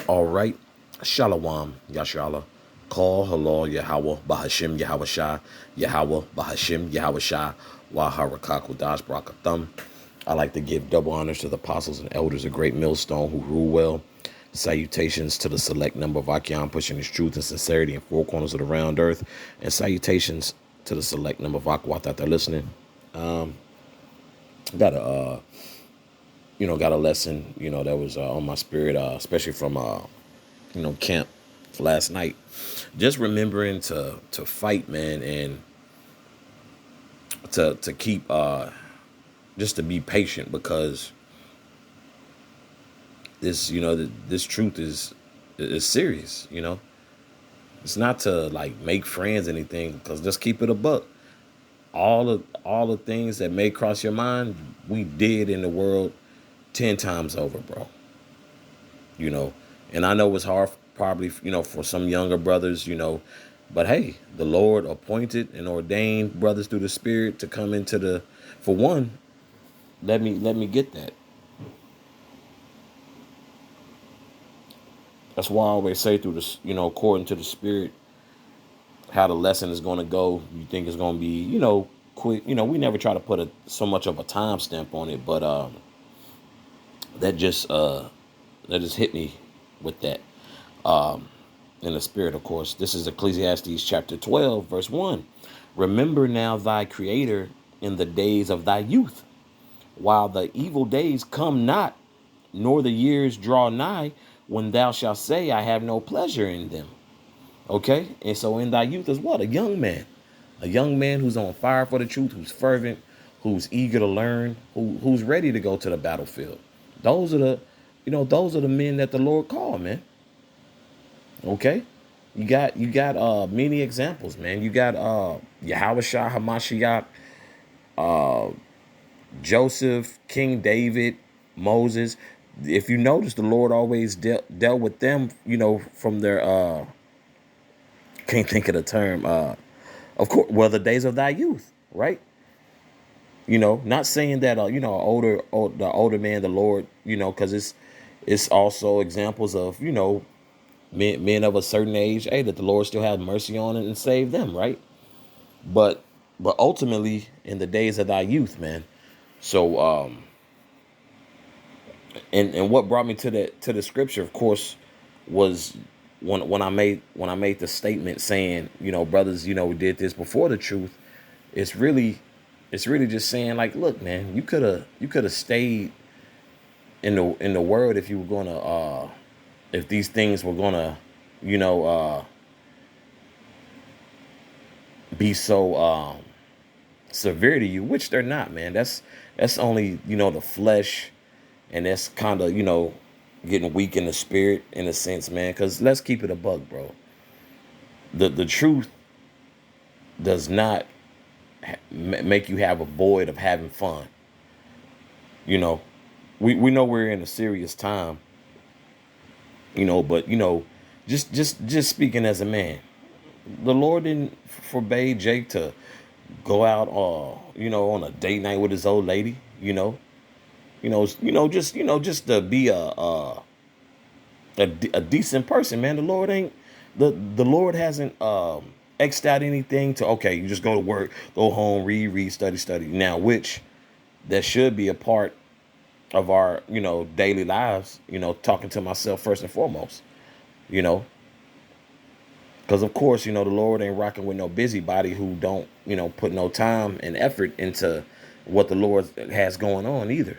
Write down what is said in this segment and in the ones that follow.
All right. Shalom, Yashala. Call halal Yahweh Bahashim Yahweh Shah Yahweh Bahashim Yahweh Shah Waharakak Dash Brakathum. I like to give double honors to the apostles and elders of Great Millstone who rule well. Salutations to the select number of Akion pushing his truth and sincerity in four corners of the round earth. And salutations to the select number of Akwat that they're listening. Got a got a lesson, that was on my spirit, especially from camp last night. Just remembering to fight, man, and to keep just to be patient, because this truth is serious. It's not to like make friends or anything, because just keep it a buck. All the things that may cross your mind, we did in the world 10 times over, bro. And I know it's hard probably, for some younger brothers, but hey, the Lord appointed and ordained brothers through the Spirit to come into for one, let me get that. That's why I always say through this, according to the Spirit, how the lesson is going to go. You think it's going to be, quick. We never try to put so much of a time stamp on it, but that just hit me with that. In the Spirit, of course. This is Ecclesiastes chapter 12, verse 1. Remember now thy Creator in the days of thy youth, while the evil days come not, nor the years draw nigh, when thou shalt say, I have no pleasure in them. Okay? And so in thy youth is what? A young man. A young man who's on fire for the truth, who's fervent, who's eager to learn, who's ready to go to the battlefield. Those are the men that the Lord called, man. Okay, you got many examples, man. You got Yahweh Shah Hamashiach, Joseph, King David, Moses. If you notice, the Lord always dealt with them, from their can't think of the term. Of course, well, the days of thy youth, right? Not saying that the older man, the Lord, because it's also examples of men of a certain age, hey, that the Lord still have mercy on it and save them, right? But ultimately, in the days of thy youth, man. So and what brought me to the scripture, of course, was when I made the statement saying, brothers, we did this before the truth. It's really just saying, like, look, man, you could have stayed in the world if you were gonna if these things were gonna, be so severe to you, which they're not, man. That's only, the flesh, and that's kind of, getting weak in the spirit, in a sense, man. Because let's keep it a buck, bro. The truth does not make you have a void of having fun. We know we're in a serious time, but just speaking as a man, the Lord didn't forbade Jake to go out, on a date night with his old lady, just to be a decent person, man. The Lord ain't the Lord hasn't xed out anything to, okay, you just go to work, go home, read, study. Now, which that should be a part of our, daily lives, talking to myself first and foremost, because of course, the Lord ain't rocking with no busybody who don't, put no time and effort into what the Lord has going on either.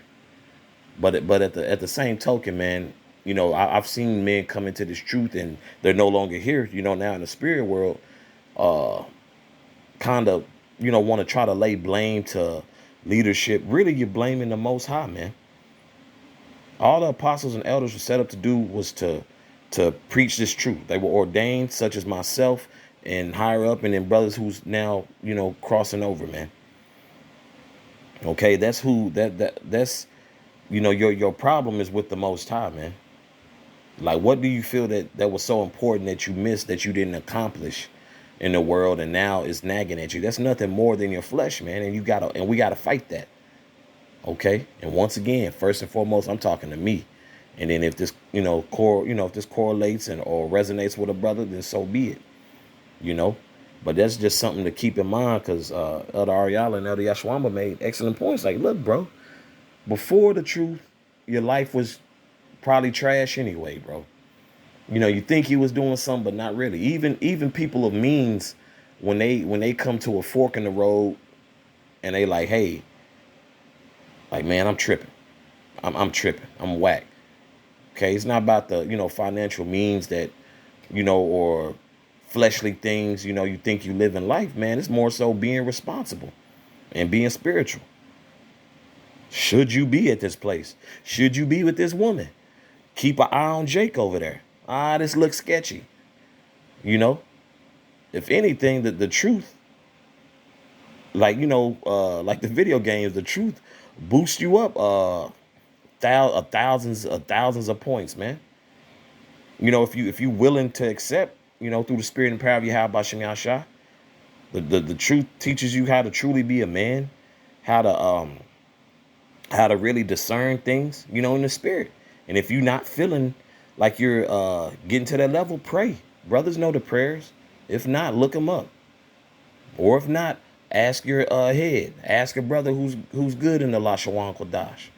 But at the same token, man, I've seen men come into this truth and they're no longer here, now in the spirit world, kind of, want to try to lay blame to leadership. Really, you're blaming the Most High, man. All the apostles and elders were set up to do was to preach this truth. They were ordained, such as myself and higher up, and then brothers who's now, crossing over, man. Okay, that's your problem is with the Most High, man. Like, what do you feel that was so important that you missed, that you didn't accomplish in the world, and now is nagging at you? That's nothing more than your flesh, man, and we gotta fight that. Okay, and once again, first and foremost, I'm talking to me. And then if this, if this correlates and or resonates with a brother, then so be it, you know. But that's just something to keep in mind because Elder Ariala and Elder Yashwamba made excellent points. Like, look, bro, before the truth, your life was probably trash anyway, bro. You think he was doing something, but not really. Even people of means, when they come to a fork in the road and they like, hey, like, man, I'm tripping. I'm tripping. I'm whack. Okay, it's not about the financial means that or fleshly things you think you live in life, man. It's more so being responsible and being spiritual. Should you be at this place? Should you be with this woman? Keep an eye on Jake over there. This looks sketchy. You know, if anything, the truth, like like the video games, the truth boosts you up thousands of points, man. If you willing to accept, through the spirit and power of Yahweh Shem Yahshua, the truth teaches you how to truly be a man, how to really discern things, in the spirit. And if you're not feeling like you're getting to that level, pray. Brothers know the prayers. If not, look them up. Or if not, ask your head. Ask a brother who's good in the Lashawan Kodash.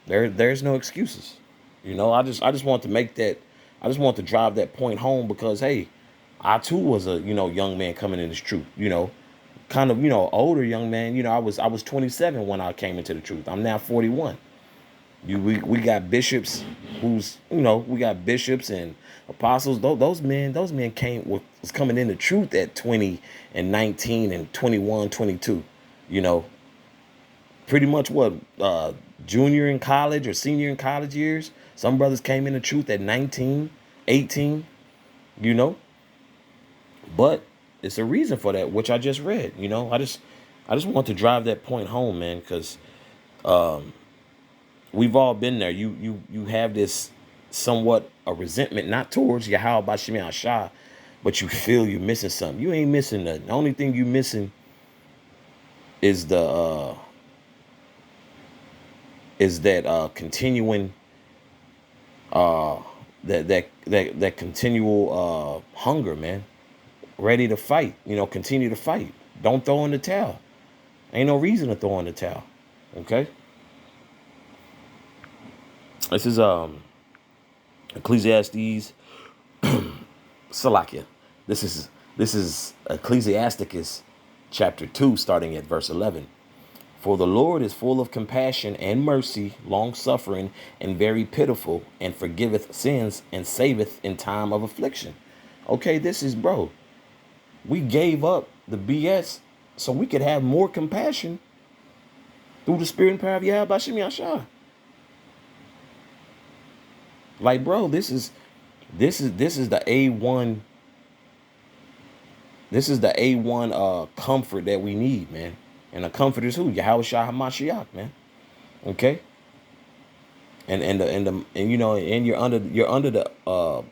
There's no excuses. I just want to make that. I just want to drive that point home because, hey, I too was a young man coming in this truth. Kind of older young man. I was 27 when I came into the truth. I'm now 41. We got bishops we got bishops and apostles. Those men was coming in the truth at 20 and 19 and 21, 22. Pretty much what junior in college or senior in college years. Some brothers came in the truth at 19, 18. But it's a reason for that, which I just read. I just want to drive that point home, man, because we've all been there. You have this somewhat a resentment, not towards Yahweh Bashim Shah, but you feel you're missing something. You ain't missing nothing. The only thing you missing is the continuing that continual hunger, man. Ready to fight, continue to fight. Don't throw in the towel. Ain't no reason to throw in the towel. Okay? This is Ecclesiastes Salakia. This is Ecclesiasticus chapter 2, starting at verse 11. For the Lord is full of compassion and mercy, long suffering, and very pitiful, and forgiveth sins and saveth in time of affliction. Okay, this is, bro. We gave up the BS so we could have more compassion through the spirit and power of Yahweh Bashim Yahshua. Like, bro, this is the A1. This is the A1 comfort that we need, man. And the comfort is who? Yahweh Shah HaMashiach, man. Okay? And you're under the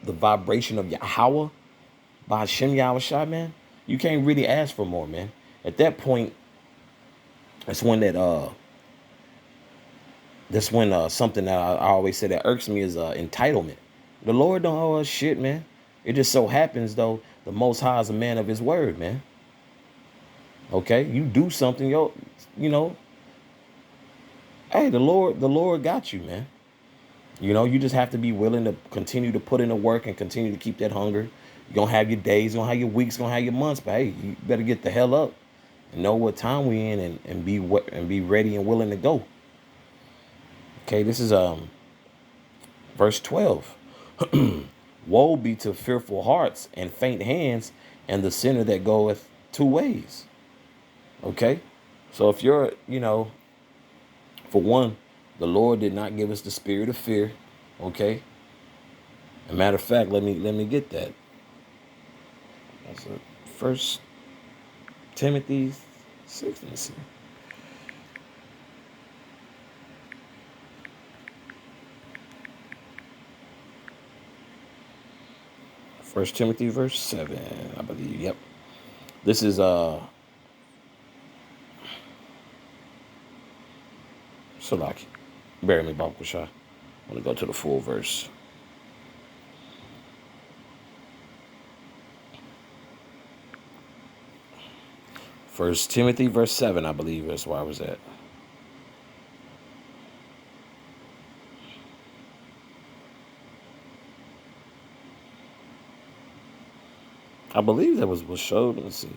vibration of Yahweh by Hashem Yahweh Shah, man. You can't really ask for more, man. At that point, that's when something that I always say that irks me is entitlement. The Lord don't owe us shit, man. It just so happens, though, the Most High is a man of his word, man. Okay? You do something, hey, the Lord got you, man. You just have to be willing to continue to put in the work and continue to keep that hunger. You're going to have your days, you're going to have your weeks, you're going to have your months, but hey, you better get the hell up and know what time we in and be ready and willing to go. Okay, this is verse 12. Woe be to fearful hearts and faint hands and the sinner that goeth two ways. Okay, so if you're, for one, the Lord did not give us the spirit of fear. Okay, as a matter of fact, let me get that. That's it. 1 Timothy 6. Let's see. 1 Timothy verse 7, I believe. Yep. This is Salaki. Bear me, Baba Kusha. I want to go to the full verse. First Timothy, verse 7, I believe that's where I was at. I believe that was showed. Let's see.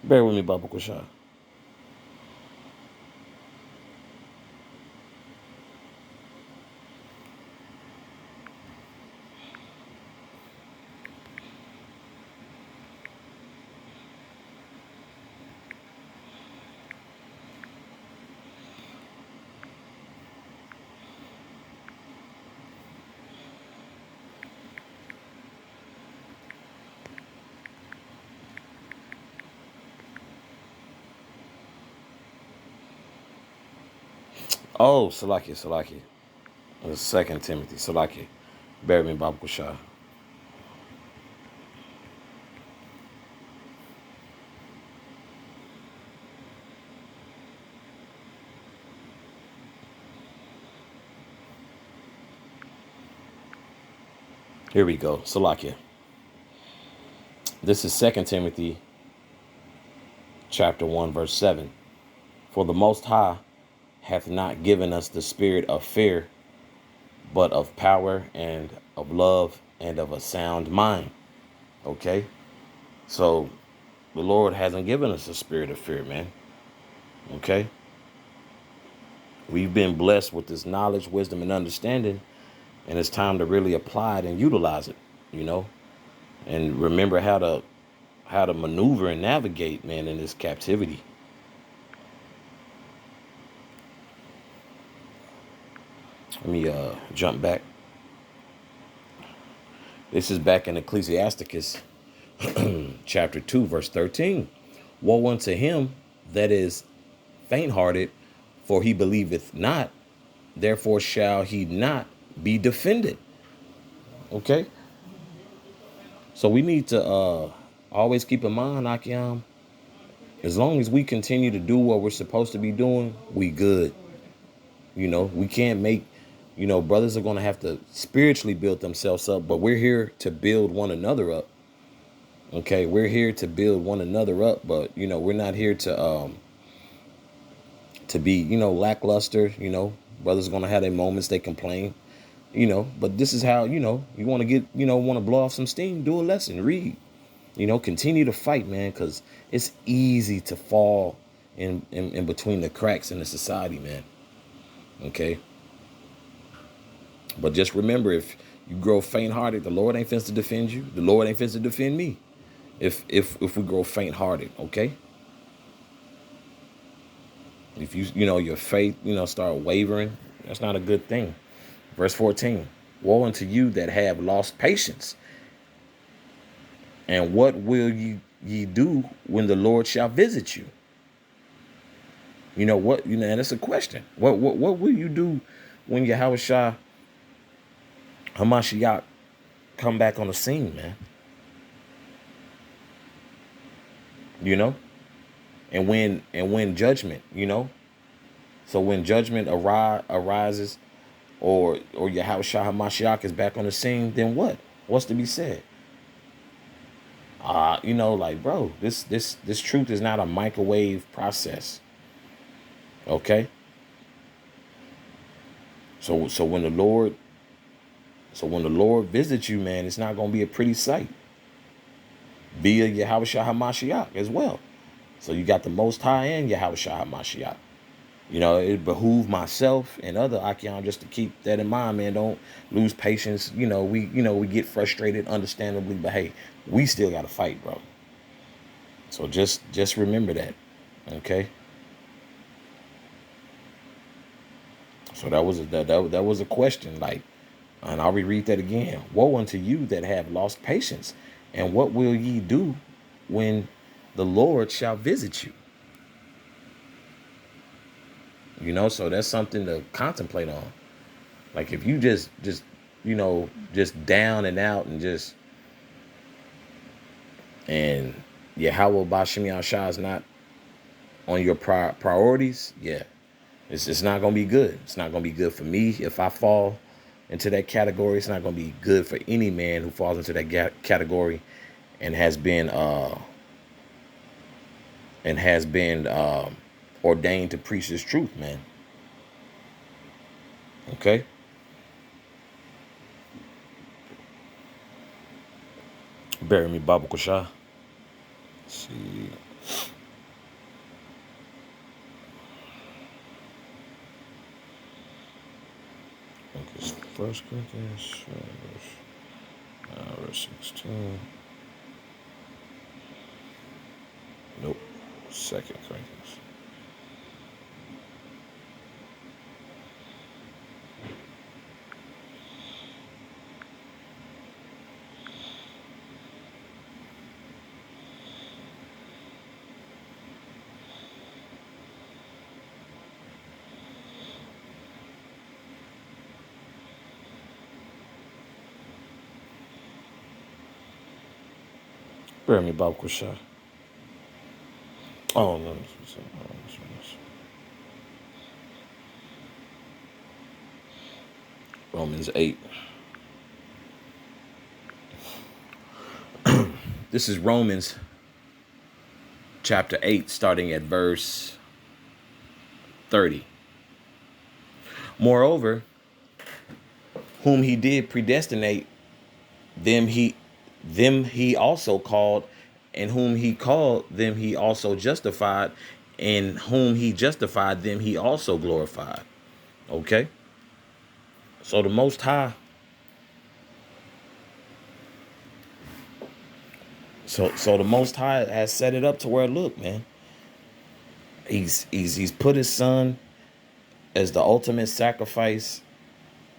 Bear with me, Baba Kusha. Oh, Salaki, Salaki. The second Timothy, Salaki. Bear with me, Baba Kusha. Here we go. Salakia. This is Second Timothy chapter 1, verse 7. For the Most High hath not given us the spirit of fear, but of power and of love and of a sound mind. Okay? So the Lord hasn't given us a spirit of fear, man. Okay? We've been blessed with this knowledge, wisdom, and understanding, and it's time to really apply it and utilize it, you know, and remember how to maneuver and navigate, man, in this captivity. Let me jump back. This is back in Ecclesiasticus chapter 2, verse 13. Woe unto him that is faint-hearted, for he believeth not, therefore shall he not be defended. Okay? So we need to always keep in mind, Akiam, as long as we continue to do what we're supposed to be doing, we good. You know, we can't make, you know, brothers are going to have to spiritually build themselves up, but we're here to build one another up. Okay, we're here to build one another up, but, you know, we're not here to be, you know, lackluster. You know, brothers are going to have their moments, they complain, you know, but this is how, you know, you want to get, you know, want to blow off some steam, do a lesson, read, you know, continue to fight, man, because it's easy to fall in between the cracks in the society, man. Okay. But just remember, if you grow faint-hearted, the Lord ain't finna to defend you. The Lord ain't finna to defend me. If we grow faint-hearted, okay? If you know, your faith, you know, start wavering, that's not a good thing. Verse 14, woe unto you that have lost patience. And what will ye do when the Lord shall visit you? You know what, you know, and that's a question. What will you do when Yahushua Hamashiach come back on the scene, man? You know? And when judgment, you know? So when judgment arises, or Yahushua Hamashiach is back on the scene, then what? What's to be said? You know, like, bro, this truth is not a microwave process. Okay? So when the Lord visits you, man, it's not gonna be a pretty sight. Via Yahushua Hamashiach as well. So you got the Most High and Yahushua Hamashiach. You know, it behoove myself and other Akiam just to keep that in mind, man. Don't lose patience. You know, we get frustrated, understandably, but hey, we still gotta fight, bro. So just remember that. Okay. So that was a question, like, and I'll reread that again. Woe unto you that have lost patience, and what will ye do when the Lord shall visit you? You know, so that's something to contemplate on. Like, if you just you know, just down and out and Yahweh Bashim Yahshua is not on your priorities, yeah, It's not going to be good. It's not going to be good for me if I fall into that category. It's not going to be good for any man who falls into that category and has been ordained to preach this truth, man. Okay. Bury me, Baba Kusha. Let's see. It's First Corinthians, verse 16. Nope. Second Corinthians. Bury me, Bob Kusha. Oh, no. Romans 8. This is Romans chapter 8, starting at verse 30. Moreover, whom he did predestinate, them he also called, and whom he called, them he also justified, and whom he justified, them he also glorified. Okay? So the Most High, so the Most High has set it up to where, look, man, he's put his son as the ultimate sacrifice.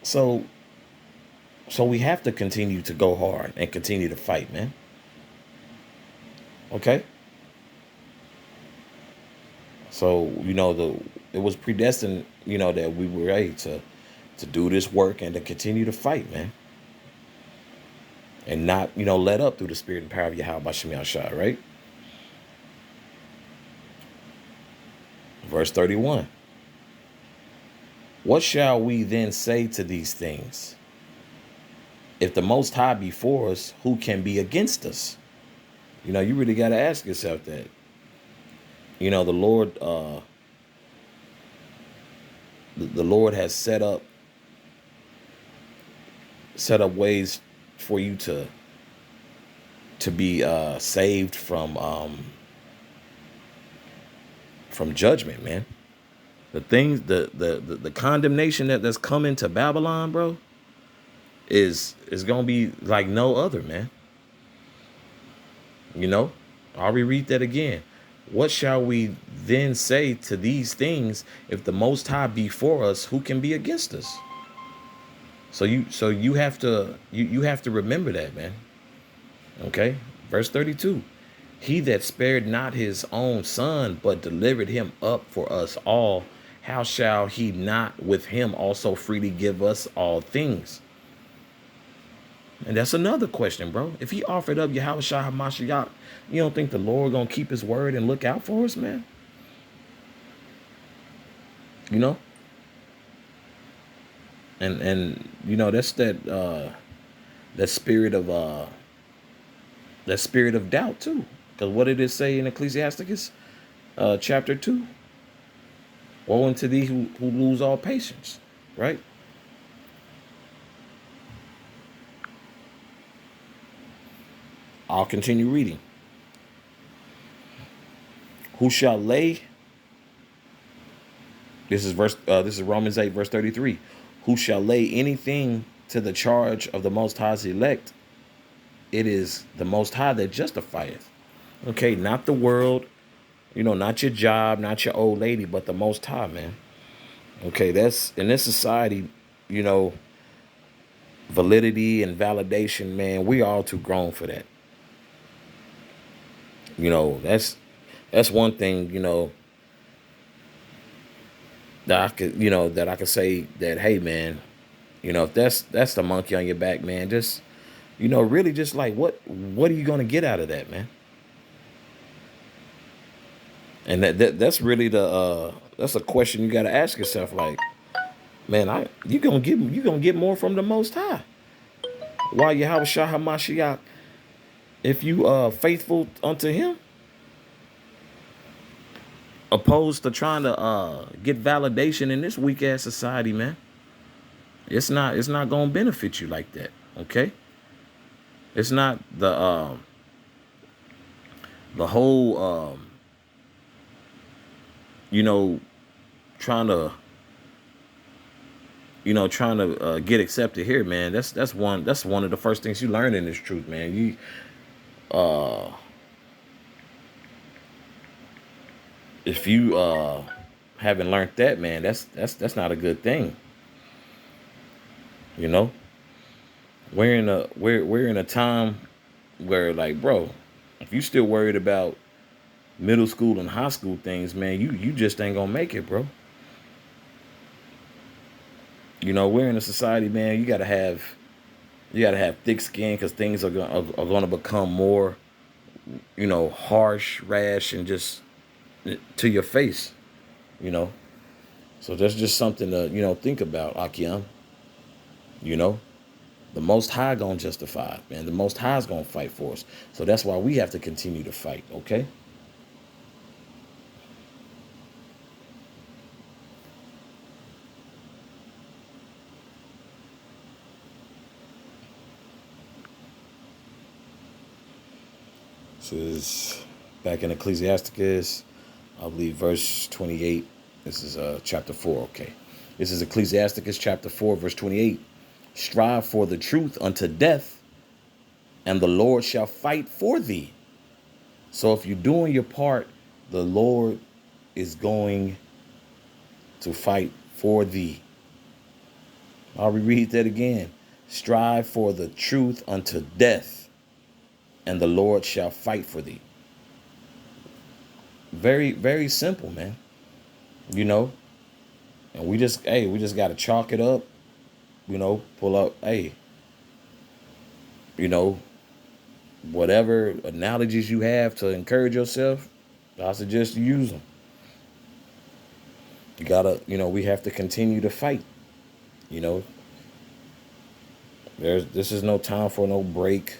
So we have to continue to go hard and continue to fight, man. Okay? So, it was predestined, that we were able to do this work and to continue to fight, man. And not, let up through the spirit and power of Yahweh Bashim Yahshua, right? Verse 31. What shall we then say to these things? If the Most High be for us, who can be against us? You really got to ask yourself that. The Lord, the Lord has set up ways for you to be saved from judgment, man. The things, the condemnation that's coming to Babylon, bro, is gonna be like no other, man. I'll reread that again. What shall we then say to these things? If the Most High be for us, who can be against us? So you have to remember that, man. Okay, verse 32. He that spared not his own son, but delivered him up for us all, how shall he not with him also freely give us all things? And that's another question, bro. If he offered up Yahweh Shah HaMashiach, you don't think the Lord gonna keep his word and look out for us, man? And that's that spirit of doubt too. Because what did it say in Ecclesiasticus chapter 2? Woe unto thee who lose all patience, right? I'll continue reading. Who shall lay? This is Romans 8, verse 33. Who shall lay anything to the charge of the Most High's elect? It is the Most High that justifieth. Okay, not the world, not your job, not your old lady, but the Most High, man. Okay, that's in this society, validity and validation, man. We all too grown for that. That's one thing, that I could say that, hey, man, if that's the monkey on your back, man, just, really just like, what are you going to get out of that, man? And that's really the that's a question you got to ask yourself. Like, man, you gonna get more from the Most High. While Yahweh Shah Hamashiach, if you faithful unto Him, opposed to trying to get validation in this weak ass society, man. It's not gonna benefit you like that. Okay, it's not the whole you know trying to get accepted here, man. That's one of the first things you learn in this truth, man. You if you haven't learned that, man, that's not a good thing. You know, we're in a time where, like, bro, if you still worried about middle school and high school things, man, you just ain't gonna make it, bro. You know, we're in a society, man. You gotta have thick skin because things are gonna become more, harsh, rash, and just to your face. You know, so that's just something to think about, Akiam. You know, the Most High gonna justify it, man. The Most High is gonna fight for us. So that's why we have to continue to fight. Okay. This is back in Ecclesiasticus, I believe, verse 28. This is chapter 4. Okay. This is Ecclesiasticus chapter 4, verse 28. Strive for the truth unto death, and the Lord shall fight for thee. So if you're doing your part, the Lord is going to fight for thee. I'll reread that again. Strive for the truth unto death, and the Lord shall fight for thee. Very, very simple, man. You know, and we just got to chalk it up, pull up, you know, whatever analogies you have to encourage yourself, I suggest you use them. You gotta, we have to continue to fight. You know, this is no time for no break,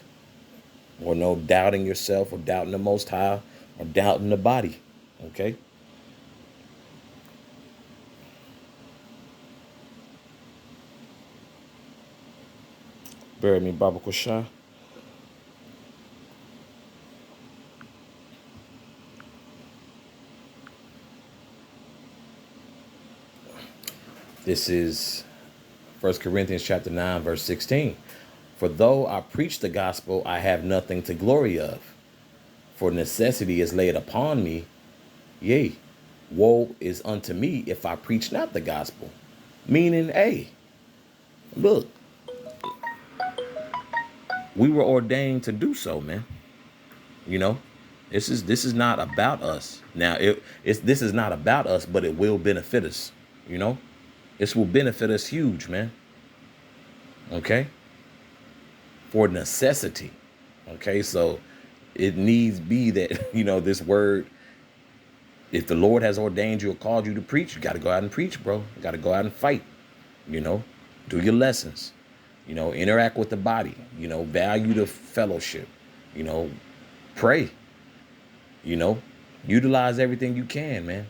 or no doubting yourself, or doubting the Most High, or doubting the body. Okay. Bear me, Baba Kwasha. This is 1 Corinthians chapter 9, verse 16. For though I preach the gospel, I have nothing to glory of. For necessity is laid upon me. Yea, woe is unto me if I preach not the gospel. Meaning, look, we were ordained to do so, man. You know, this is not about us. Now, this is not about us, but it will benefit us. You know, this will benefit us huge, man. Okay, for necessity. Okay, so it needs be that this word. If the Lord has ordained you or called you to preach, you got to go out and preach, bro. You got to go out and fight. Do your lessons. Interact with the body. Value the fellowship. Pray. Utilize everything you can, man.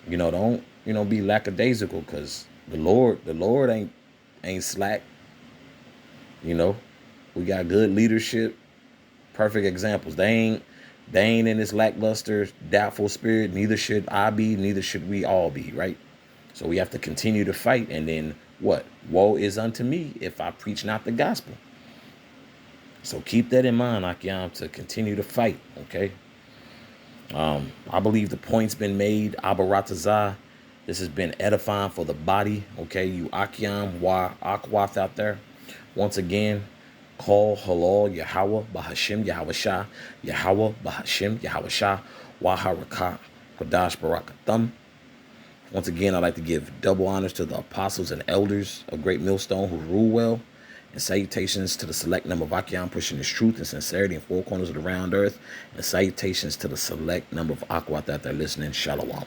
Don't be lackadaisical, because the Lord ain't slack. We got good leadership, perfect examples. They ain't in this lackluster, doubtful spirit. Neither should I be. Neither should we all be, right? So we have to continue to fight. And then what? Woe is unto me if I preach not the gospel. So keep that in mind, Akiam, to continue to fight, okay? I believe the point's been made. Abaratazah. This has been edifying for the body, okay? You Akiam, Akwath out there. Once again, call halal Yahweh Bahashim Yahweh Shah, Yahweh Bahashim Yahweh Shah, Waharakat Kodash Barakathum. Once again, I'd like to give double honors to the apostles and elders of Great Millstone who rule well, and salutations to the select number of Akiam pushing this truth and sincerity in four corners of the round earth, and salutations to the select number of Akwat that they're listening. Shalom.